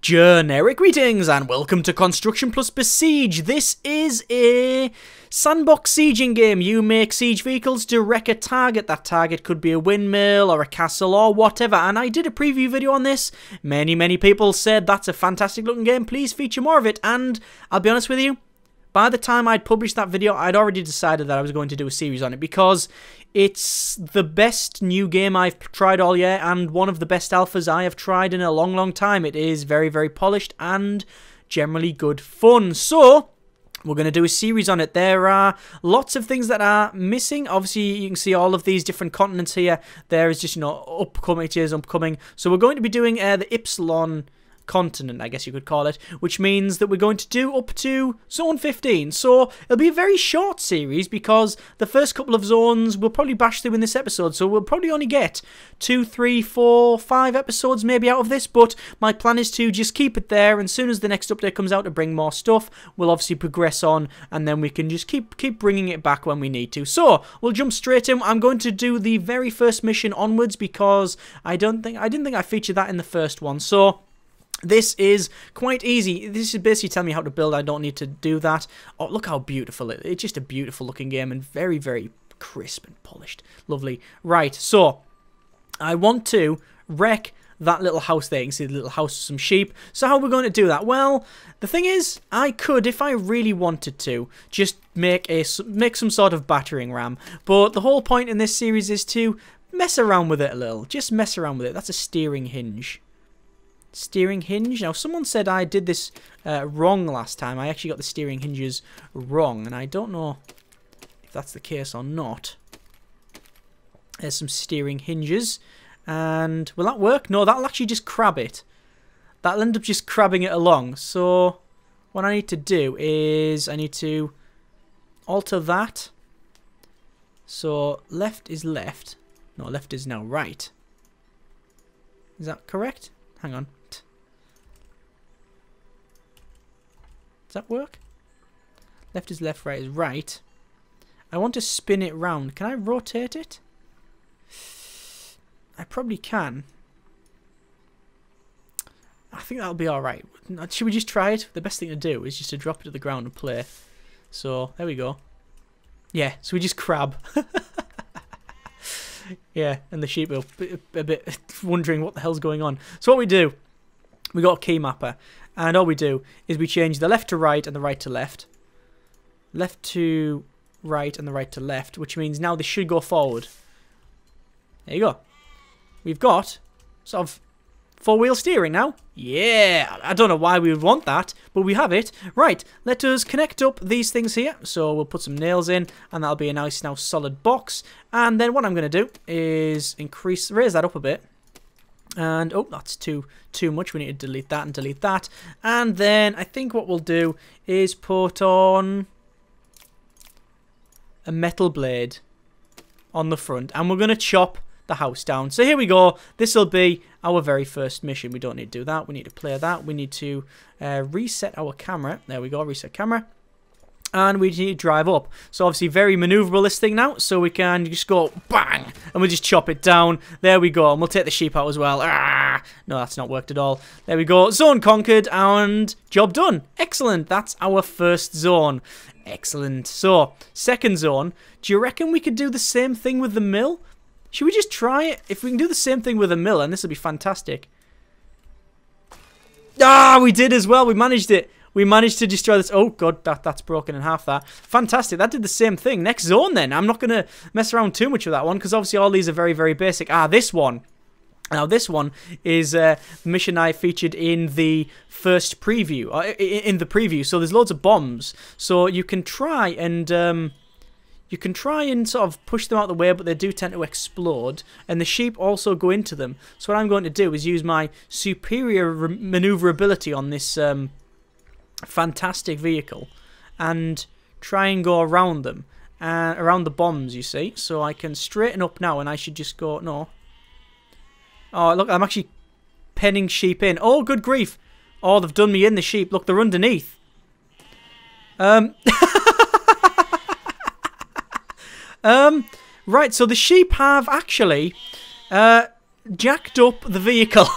Generic greetings and welcome to Construction plus Besiege. This is a sandbox sieging game. You make siege vehicles to wreck a target. That target could be a windmill or a castle or whatever. And I did a preview video on this. Many people said that's a fantastic looking game. Please feature more of it. And I'll be honest with you, by the time I'd published that video, I'd already decided that I was going to do a series on it because it's the best new game I've tried all year and one of the best alphas I have tried in a long time. It is very polished and generally good fun. So we're going to do a series on it. There are lots of things that are missing. Obviously, you can see all of these different continents here. There is just, upcoming. It is upcoming. So we're going to be doing the Ypsilon continent, I guess you could call it, which means that we're going to do up to zone 15. So it'll be a very short series because the first couple of zones we'll probably bash through in this episode, so we'll probably only get 2, 3, 4, 5 episodes maybe out of this, but my plan is to just keep it there, and as soon as the next update comes out to bring more stuff, we'll obviously progress on, and then we can just keep bringing it back when we need to. So we'll jump straight in. I'm going to do the very first mission onwards because I didn't think I featured that in the first one. So this is quite easy. This is basically telling me how to build. I don't need to do that. Oh, look how beautiful it is. It's just a beautiful looking game and very crisp and polished. Lovely. Right, so I want to wreck that little house there. You can see the little house with some sheep. So how are we going to do that? Well, the thing is, I could, if I really wanted to, just make some sort of battering ram. But the whole point in this series is to mess around with it a little. Just mess around with it. That's a steering hinge. Steering hinge. Now, someone said I did this wrong last time. I actually got the steering hinges wrong, and I don't know if that's the case or not. There's some steering hinges, and will that work? No, that'll actually just crab it. That'll end up just crabbing it along. So what I need to do is I need to alter that. So left is left. No, left is now right. Is that correct? Hang on. Does that work? Left is left, right is right. I want to spin it round. Can I rotate it? I probably can. I think that'll be alright. Should we just try it? The best thing to do is just to drop it to the ground and play. So, there we go. Yeah, so we just crab. Yeah, and the sheep are a bit wondering what the hell's going on. So what we do, we got a key mapper, and all we do is we change the left to right and the right to left. Left to right and the right to left, which means now this should go forward. There you go. We've got sort of four-wheel steering now. Yeah, I don't know why we would want that, but we have it. Right, let us connect up these things here. So we'll put some nails in, and that'll be a nice now solid box. And then what I'm going to do is raise that up a bit. And, oh, that's too much. We need to delete that and delete that. And then I think what we'll do is put on a metal blade on the front. And we're going to chop the house down. So here we go. This will be our very first mission. We don't need to do that. We need to play that. We need to reset our camera. There we go. Reset camera. And we need to drive up. So obviously very maneuverable this thing now. So we can just go bang. And we'll just chop it down. There we go. And we'll take the sheep out as well. Ah! No, that's not worked at all. There we go. Zone conquered and job done. Excellent. That's our first zone. Excellent. So, second zone. Do you reckon we could do the same thing with the mill? Should we just try it? If we can do the same thing with a mill, and this will be fantastic. Ah, we did as well. We managed it. We managed to destroy this. Oh, God, that's broken in half, that. Fantastic. That did the same thing. Next zone, then. I'm not going to mess around too much with that one, because obviously all these are very basic. Ah, this one. Now, this one is the mission I featured in the first preview. In the preview. So there's loads of bombs. So you can try and sort of push them out of the way, but they do tend to explode, and the sheep also go into them. So what I'm going to do is use my superior maneuverability on this fantastic vehicle and try and go around them, around the bombs, you see. So I can straighten up now, and I should just go, no. Oh, look, I'm actually penning sheep in. Oh, good grief. Oh, they've done me in, the sheep. Look, they're underneath. Right, so the sheep have actually jacked up the vehicle.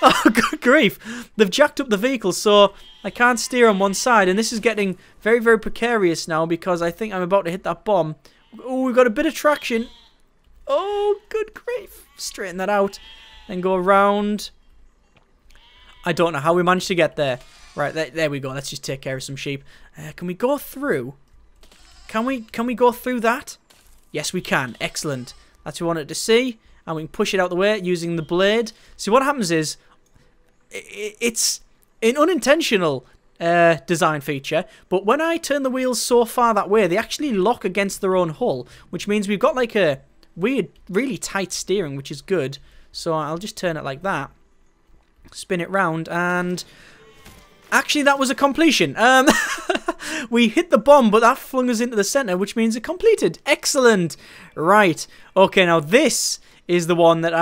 Oh, good grief. They've jacked up the vehicle, so I can't steer on one side. And this is getting very, very precarious now because I think I'm about to hit that bomb. Oh, we've got a bit of traction. Oh, good grief. Straighten that out. Then go around. I don't know how we managed to get there. Right, there we go. Let's just take care of some sheep. Can we go through? Can we go through that? Yes, we can. Excellent. That's what we wanted to see. And we can push it out the way using the blade. See, what happens is, it's an unintentional design feature, but when I turn the wheels so far that way, they actually lock against their own hull, which means we've got like a weird, really tight steering, which is good. So I'll just turn it like that. Spin it round, and actually that was a completion. We hit the bomb, but that flung us into the center, which means it completed. Excellent. Right. Okay, now this is the one that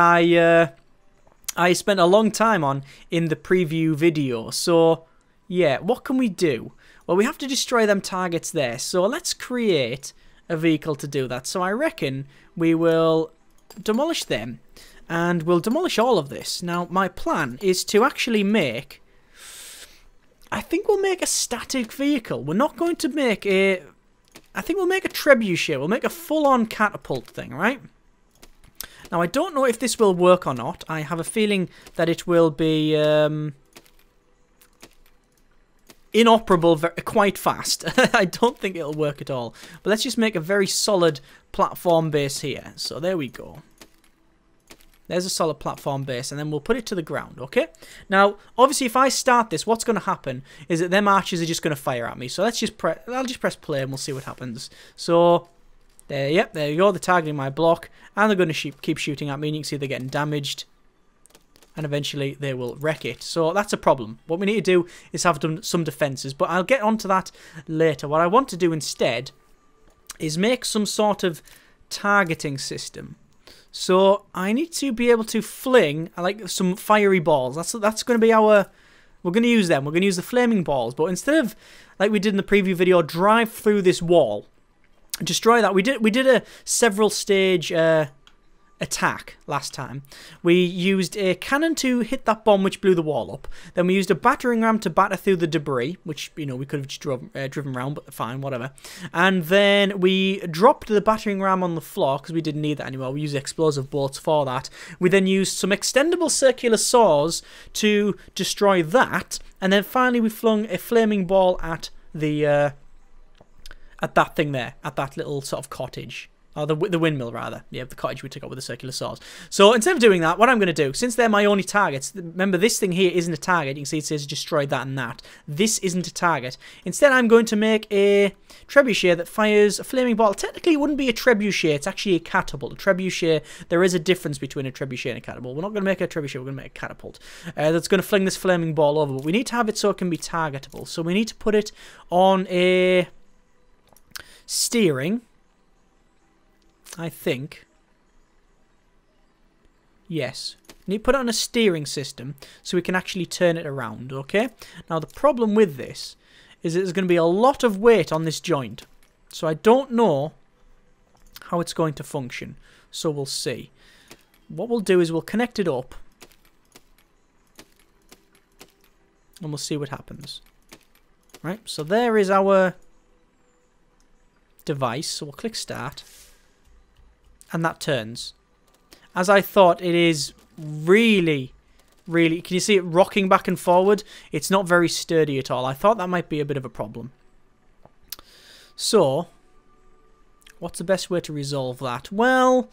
I spent a long time on in the preview video. So, yeah, what can we do? Well, we have to destroy them targets there. So let's create a vehicle to do that. So I reckon we will demolish them, and we'll demolish all of this. Now, my plan is to actually make... I think we'll make a static vehicle. We're not going to make a... I think we'll make a trebuchet. We'll make a full-on catapult thing, right? Now, I don't know if this will work or not. I have a feeling that it will be inoperable quite fast. I don't think it'll work at all. But let's just make a very solid platform base here. So there we go. There's a solid platform base, and then we'll put it to the ground, okay? Now, obviously, if I start this, what's going to happen is that them archers are just going to fire at me. So let's just I'll just press play, and we'll see what happens. So, there you go. They're targeting my block, and they're going to keep shooting at me, and you can see they're getting damaged. And eventually, they will wreck it. So, that's a problem. What we need to do is have some defenses, but I'll get onto that later. What I want to do instead is make some sort of targeting system. So I need to be able to fling like some fiery balls. That's going to be our... We're going to use them. We're going to use the flaming balls. But instead of, like we did in the preview video, drive through this wall, destroy that. We did a several stage attack last time. We used a cannon to hit that bomb which blew the wall up. Then we used a battering ram to batter through the debris, which, you know, we could have just driven around, but fine, whatever. And then we dropped the battering ram on the floor because we didn't need that anymore. We used explosive bolts for that. We then used some extendable circular saws to destroy that. And then finally we flung a flaming ball at the at that thing there, at that little sort of cottage. Oh, the windmill, rather. Yeah, the cottage we took out with the circular saws. So, instead of doing that, what I'm going to do, since they're my only targets, remember, this thing here isn't a target. You can see it says destroy that and that. This isn't a target. Instead, I'm going to make a trebuchet that fires a flaming ball. Technically, it wouldn't be a trebuchet. It's actually a catapult. A trebuchet, there is a difference between a trebuchet and a catapult. We're not going to make a trebuchet. We're going to make a catapult. That's going to fling this flaming ball over. But we need to have it so it can be targetable. So, we need to put it on a steering... I think. Yes. You need to put it on a steering system so we can actually turn it around, okay? Now, the problem with this is that there's going to be a lot of weight on this joint. So I don't know how it's going to function. So we'll see. What we'll do is we'll connect it up. And we'll see what happens. Right, so there is our device. So we'll click start. And that turns. As I thought, it is really, really... Can you see it rocking back and forward? It's not very sturdy at all. I thought that might be a bit of a problem. So, what's the best way to resolve that? Well,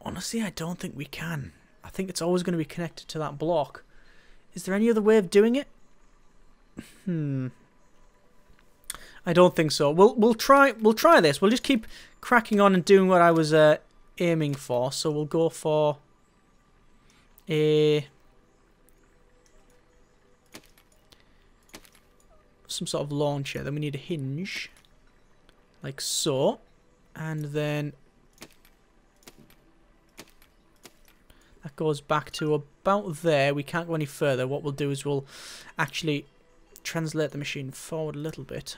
honestly, I don't think we can. I think it's always going to be connected to that block. Is there any other way of doing it? I don't think so. We'll try this. We'll just keep cracking on and doing what I was aiming for. So we'll go for some sort of launcher. Then we need a hinge, like so, and then that goes back to about there. We can't go any further. What we'll do is we'll actually translate the machine forward a little bit.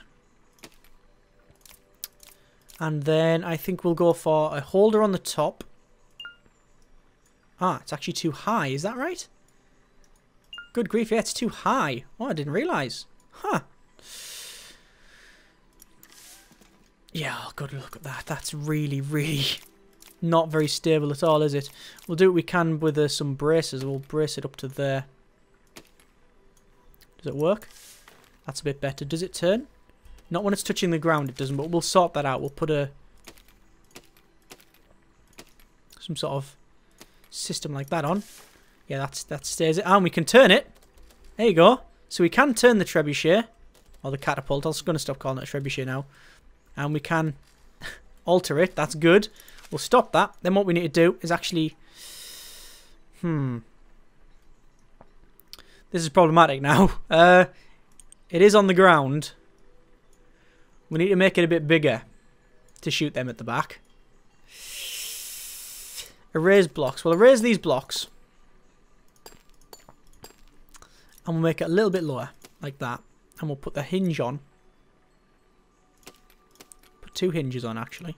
And then I think we'll go for a holder on the top. Ah, it's actually too high. Is that right? Good grief, yeah, it's too high. Oh, I didn't realise. Huh. Yeah, oh, good look at that. That's really, really not very stable at all, is it? We'll do what we can with some braces. We'll brace it up to there. Does it work? That's a bit better. Does it turn? Not when it's touching the ground, it doesn't, but we'll sort that out. We'll put some sort of system like that on. Yeah, that stays it. And we can turn it. There you go. So we can turn the trebuchet. Or the catapult. I'm going to stop calling it a trebuchet now. And we can alter it. That's good. We'll stop that. Then what we need to do is actually... This is problematic now. It is on the ground. We need to make it a bit bigger to shoot them at the back. Erase blocks. We'll erase these blocks. And we'll make it a little bit lower, like that. And we'll put the hinge on. Put 2 hinges on, actually.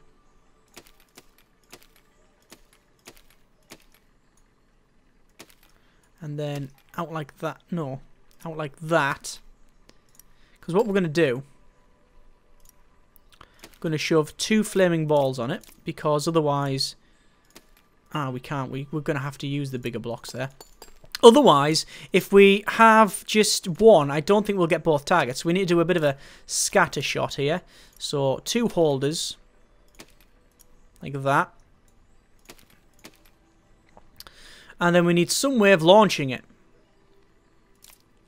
And then out like that. No, out like that. Because what we're going to do... We're going to shove 2 flaming balls on it. Because otherwise... we can't. We're going to have to use the bigger blocks there. Otherwise, if we have just one, I don't think we'll get both targets. We need to do a bit of a scatter shot here. So, 2 holders. Like that. And then we need some way of launching it.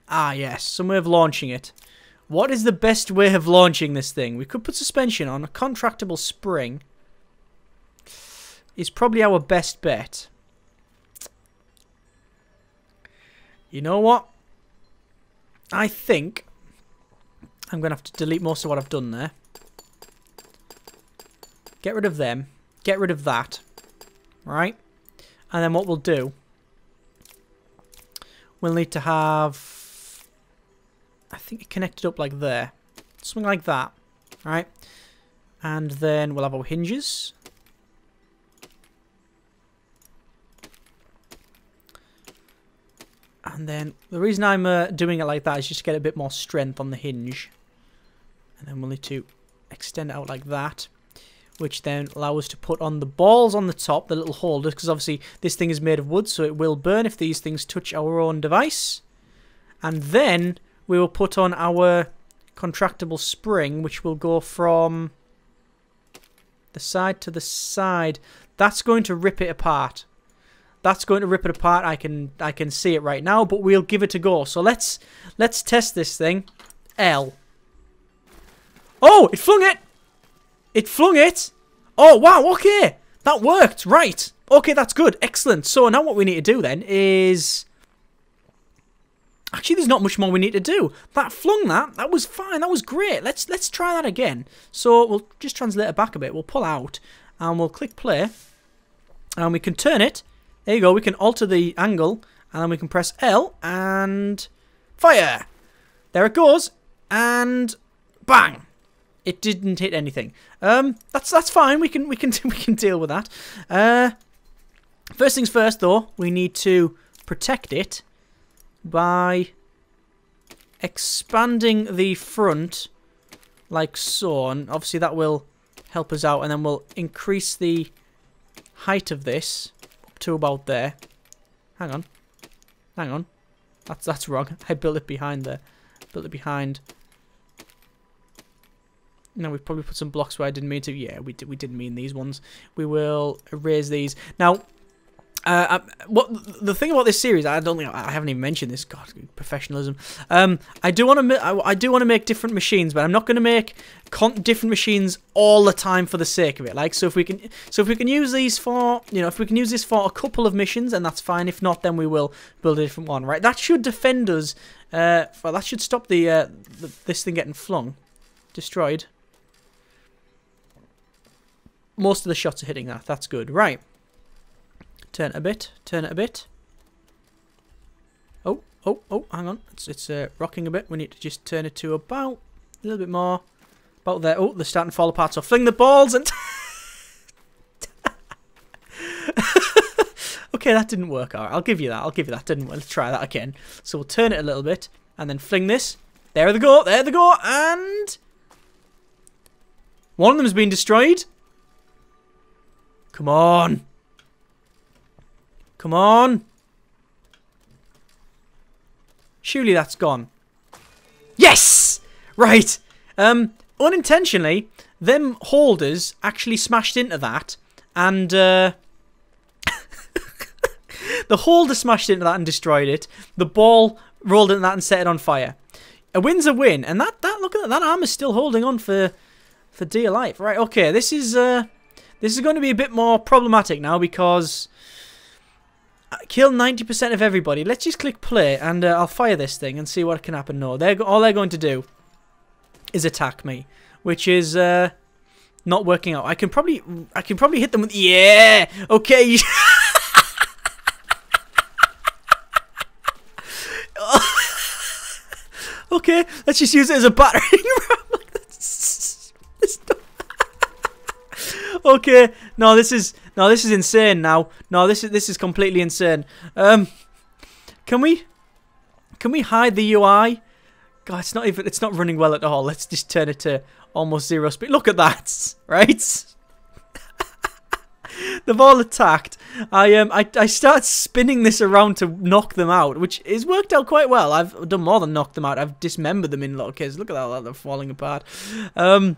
Ah, yes. Some way of launching it. What is the best way of launching this thing? We could put suspension on. A contractable spring is probably our best bet. You know what? I think I'm going to have to delete most of what I've done there. Get rid of them. Get rid of that. Right? And then what we'll do... We'll need to have... I think it connected up like there. Something like that. Right? And then we'll have our hinges. And then the reason I'm doing it like that is just to get a bit more strength on the hinge. And then we'll need to extend it out like that. Which then allows us to put on the balls on the top, the little holders. Because obviously this thing is made of wood, so it will burn if these things touch our own device. And then we will put on our contractable spring, which will go from the side to the side. That's going to rip it apart. That's going to rip it apart. I can see it right now, but we'll give it a go. So let's test this thing. L. Oh, it flung it. It flung it. Oh, wow. Okay. That worked. Right. Okay, that's good. Excellent. So now what we need to do then is... Actually, there's not much more we need to do. That flung that. That was fine. That was great. Let's try that again. So we'll just translate it back a bit. We'll pull out and we'll click play. And we can turn it. There you go, we can alter the angle, and then we can press L, and fire! There it goes, and bang! It didn't hit anything. That's fine, we can deal with that. First things first, though, we need to protect it by expanding the front like so, and obviously that will help us out, and then we'll increase the height of this to about there. Hang on. That's wrong. I built it behind there. Built it behind. No, we've probably put some blocks where I didn't mean to. Yeah, we didn't mean these ones. We will erase these. Now, what the thing about this series, I don't think I haven't even mentioned this. God, professionalism. I do want to make different machines, but I'm not going to make different machines all the time for the sake of it. Like, so if we can use these for, if we can use this for a couple of missions, and that's fine. If not, then we will build a different one. Right? That should defend us. Well, that should stop this thing getting flung, destroyed. Most of the shots are hitting that. That's good. Right. Turn it a bit. Turn it a bit. Oh, hang on. It's rocking a bit. We need to just turn it to about a little bit more. About there. Oh, they're starting to fall apart. So fling the balls and... Okay, that didn't work. All right, I'll give you that. I'll give you that. Didn't work. Let's try that again. So we'll turn it a little bit and then fling this. There they go. There they go. And one of them has been destroyed. Come on. Come on. Surely that's gone. Yes! Right. Unintentionally, them holders actually smashed into that. And, the holder smashed into that and destroyed it. The ball rolled into that and set it on fire. A win's a win. And look at that. That armor's still holding on for dear life. Right, okay. This is going to be a bit more problematic now because I killed 90% of everybody. Let's just click play and I'll fire this thing and see what can happen. No, all they're going to do is attack me, which is not working out. I can probably hit them with yeah. Okay. Okay, let's just use it as a battering ram. Okay, no, this is insane now. No, this is completely insane. Can we hide the UI? God, it's not running well at all. Let's just turn it to almost 0 speed. Look at that, right? They've all attacked. I start spinning this around to knock them out, which has worked out quite well. I've done more than knocked them out. I've dismembered them in a lot of cases. Look at that, they're falling apart. But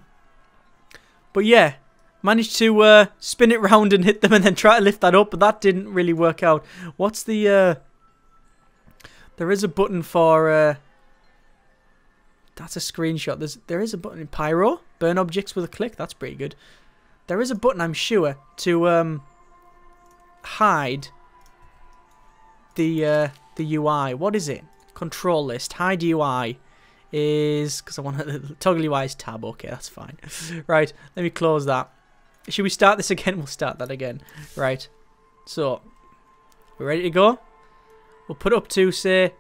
yeah, managed to spin it round and hit them and then try to lift that up, but that didn't really work out. What's the there is a button for that's a screenshot. There is a button in Pyro, burn objects with a click. That's pretty good. There is a button, I'm sure, to hide the UI. What is it? Control list. Hide UI is because I want to toggle UI's tab. Okay, that's fine. Right, let me close that. Should we start this again? We'll start that again. Right. So, we're ready to go. We'll put it up to say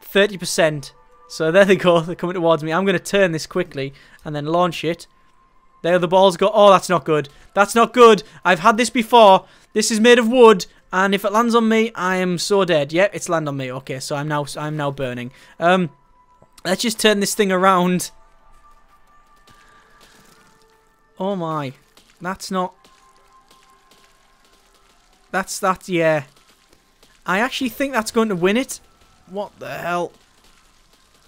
30%. So there they go. They're coming towards me. I'm going to turn this quickly and then launch it. There the balls go. Oh, that's not good. That's not good. I've had this before. This is made of wood, and if it lands on me, I am so dead. Yep, it's landed on me. Okay, so I'm now burning. Let's just turn this thing around. Oh my. That's not. That's yeah. I actually think that's going to win it. What the hell?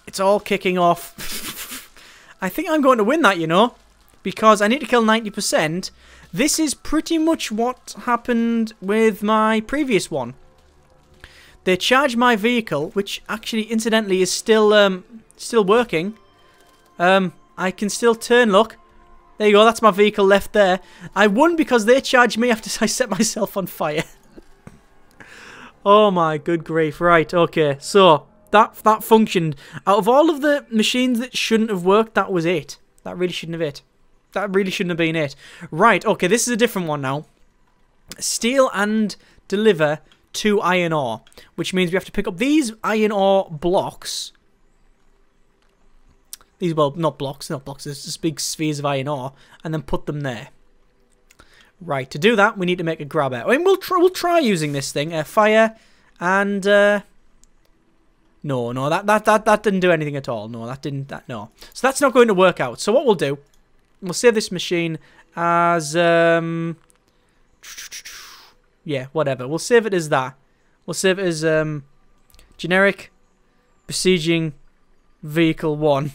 It's all kicking off. I think I'm going to win that, you know. Because I need to kill 90%. This is pretty much what happened with my previous one. They charged my vehicle, which actually, incidentally, is still working. I can still turn, look. There you go, that's my vehicle left there. I won because they charged me after I set myself on fire. Oh my good grief. Right, okay. So, that functioned. Out of all of the machines that shouldn't have worked, that was it. That really shouldn't have it. That really shouldn't have been it. Right, okay, this is a different one now. Steal and deliver 2 iron ore, which means we have to pick up these iron ore blocks. These, well, not blocks, there's just big spheres of iron ore, and then put them there. Right, to do that, we need to make a grabber. I mean, we'll try using this thing. Fire, and, no, that didn't do anything at all. No, no. So that's not going to work out. So what we'll do, we'll save this machine as, yeah, whatever. We'll save it as that. We'll save it as, generic besieging vehicle 1.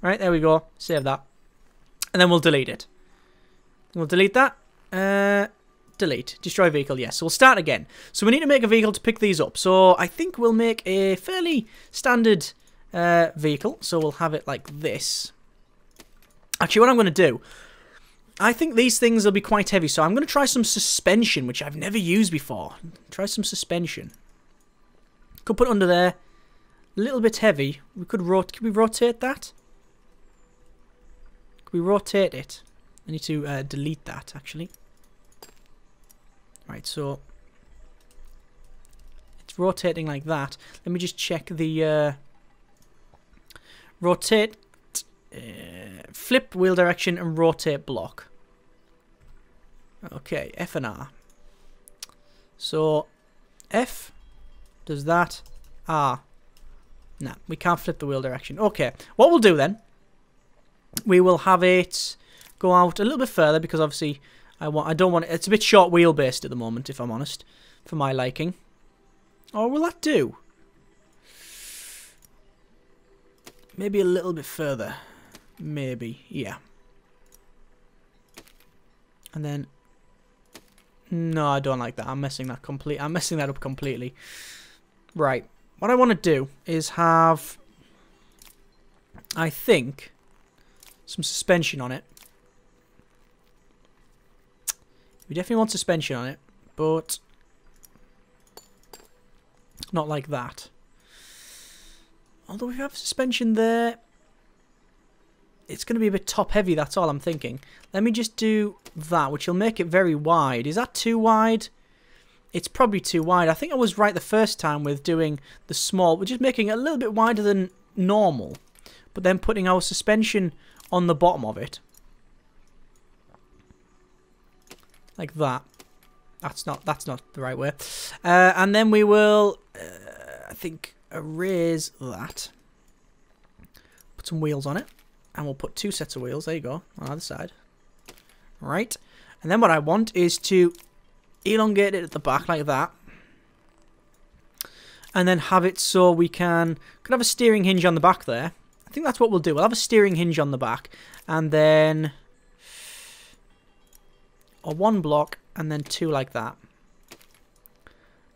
Right, there we go. Save that. And then we'll delete it. We'll delete that. Delete. Destroy vehicle, yes. So we'll start again. So we need to make a vehicle to pick these up. So I think we'll make a fairly standard vehicle. So we'll have it like this. Actually, what I'm going to do, I think these things will be quite heavy. So I'm going to try some suspension, which I've never used before. Try some suspension. Could put it under there. A little bit heavy. Could we rotate that? Could we rotate it? I need to delete that, actually. Right, so it's rotating like that. Let me just check the rotate, flip wheel direction and rotate block. Okay, F and R. So F does that. R. Nah, we can't flip the wheel direction. Okay, what we'll do then, we will have it go out a little bit further because obviously I don't want it. It's a bit short wheelbase at the moment, if I'm honest, for my liking. Or will that do? Maybe a little bit further. Maybe, yeah. And then, no, I don't like that. I'm messing that up completely. Right. What I want to do is have, I think, some suspension on it. We definitely want suspension on it, but not like that. Although we have suspension there, it's going to be a bit top heavy, that's all I'm thinking. Let me just do that, which will make it very wide. Is that too wide? It's probably too wide. I think I was right the first time with doing the small, we're just making it a little bit wider than normal, but then putting our suspension on the bottom of it. Like that. That's not the right way. And then we will, I think, erase that. Put some wheels on it. And we'll put 2 sets of wheels. There you go. On either side. Right. And then what I want is to elongate it at the back like that. And then have it so we can have a steering hinge on the back there. I think that's what we'll do. We'll have a steering hinge on the back. And then, or 1 block and then 2 like that.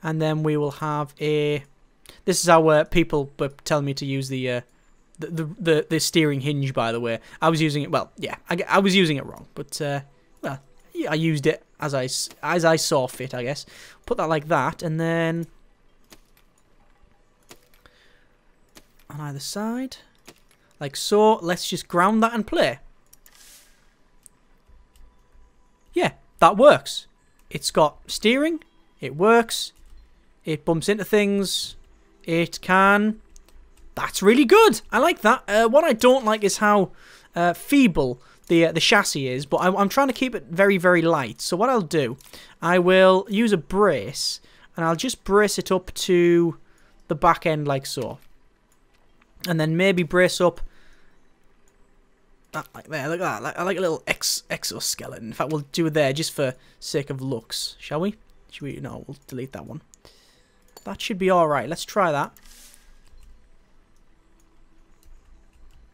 And then we will have a, this is how people were telling me to use the steering hinge, by the way. I was using it, well, yeah, I was using it wrong, but well, yeah, I used it as I saw fit, I guess. Put that like that, and then on either side, like so. Let's just ground that and play. Yeah, that works. It's got steering. It works. It bumps into things. It can. That's really good. I like that. What I don't like is how feeble the chassis is, but I'm trying to keep it very, very light. So what I'll do, I will use a brace, and I'll just brace it up to the back end like so. And then maybe brace up like there, look at that. I like a little exoskeleton. In fact, we'll do it there just for sake of looks, shall we? Should we? No, we'll delete that one. That should be alright. Let's try that.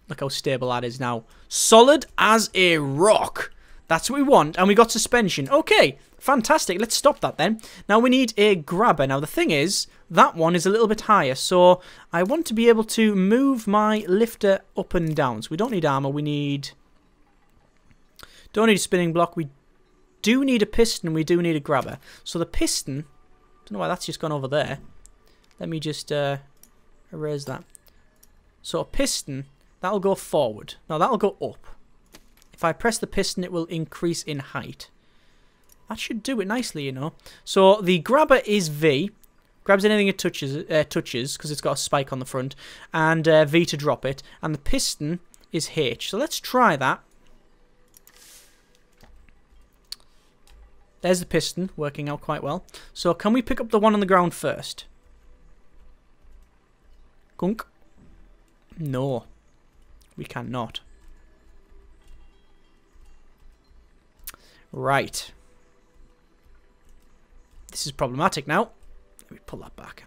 Look how stable that is now. Solid as a rock. That's what we want. And we got suspension. Okay, fantastic. Let's stop that then. Now we need a grabber. Now the thing is, that one is a little bit higher. So I want to be able to move my lifter up and down. So we don't need armor. We need... don't need a spinning block. We do need a piston. We do need a grabber. So the piston... don't know why that's just gone over there. Let me just erase that. So a piston... that'll go forward. Now that'll go up. If I press the piston, it will increase in height. That should do it nicely, you know. So the grabber is V. Grabs anything it touches, because it's got a spike on the front. And V to drop it. And the piston is H. So let's try that. There's the piston, working out quite well. So can we pick up the one on the ground first? Gunk. No. We cannot. Right. This is problematic now. Let me pull that back.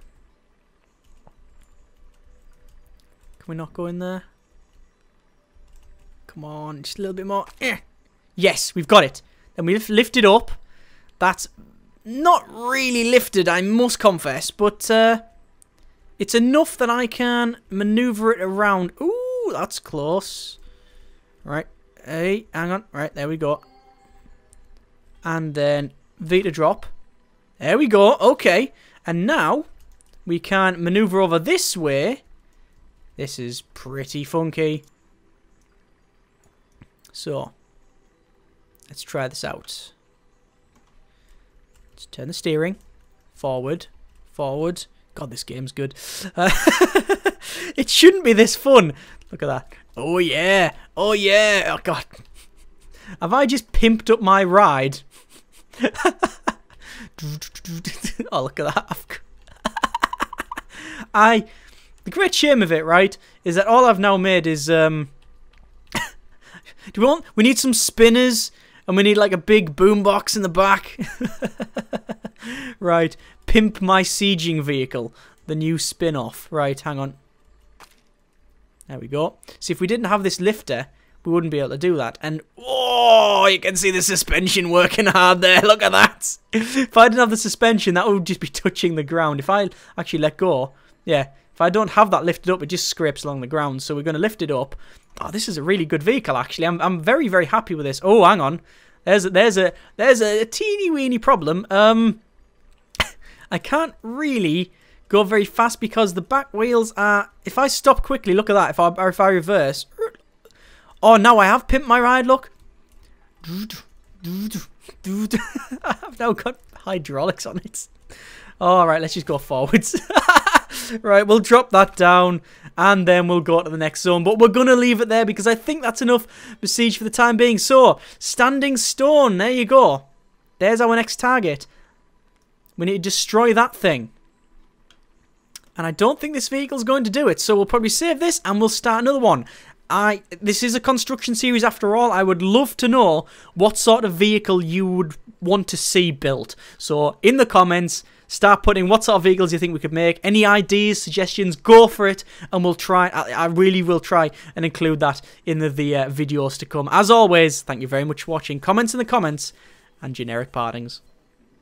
Can we not go in there? Come on, just a little bit more. Yes, we've got it. Then we lift it up. That's not really lifted, I must confess, but it's enough that I can maneuver it around. Ooh, that's close. Right. Hey, hang on. Right, there we go. And then V to drop. There we go. Okay. And now we can maneuver over this way. This is pretty funky. So, let's try this out. Let's turn the steering. Forward. Forward. God, this game's good. It shouldn't be this fun. Look at that. Oh, yeah. Oh, yeah. Oh, God. Have I just pimped up my ride? Oh, look at that. The great shame of it, right, is that all I've now made is we need some spinners, and we need like a big boombox in the back. Right, pimp my sieging vehicle, the new spin-off. Right, hang on. There we go. See, if we didn't have this lifter, we wouldn't be able to do that. And, oh, you can see the suspension working hard there. Look at that. If I didn't have the suspension, that would just be touching the ground. If I actually let go, yeah, if I don't have that lifted up, it just scrapes along the ground. So we're going to lift it up. Oh, this is a really good vehicle, actually. I'm very, very happy with this. Oh, hang on. There's a teeny weeny problem. I can't really go very fast because the back wheels are... If I stop quickly, look at that. If I reverse... Oh, now I have pimped my ride, look. I've now got hydraulics on it. Alright, let's just go forwards. Right, we'll drop that down and then we'll go to the next zone. But we're going to leave it there because I think that's enough Besiege for the time being. So, standing stone, there you go. There's our next target. We need to destroy that thing. And I don't think this vehicle's going to do it. So we'll probably save this and we'll start another one. This is a construction series after all. I would love to know what sort of vehicle you would want to see built. So in the comments, start putting what sort of vehicles you think we could make. Any ideas, suggestions, go for it. And we'll try, I really will try and include that in the videos to come. As always, thank you very much for watching. Comments in the comments and generic partings.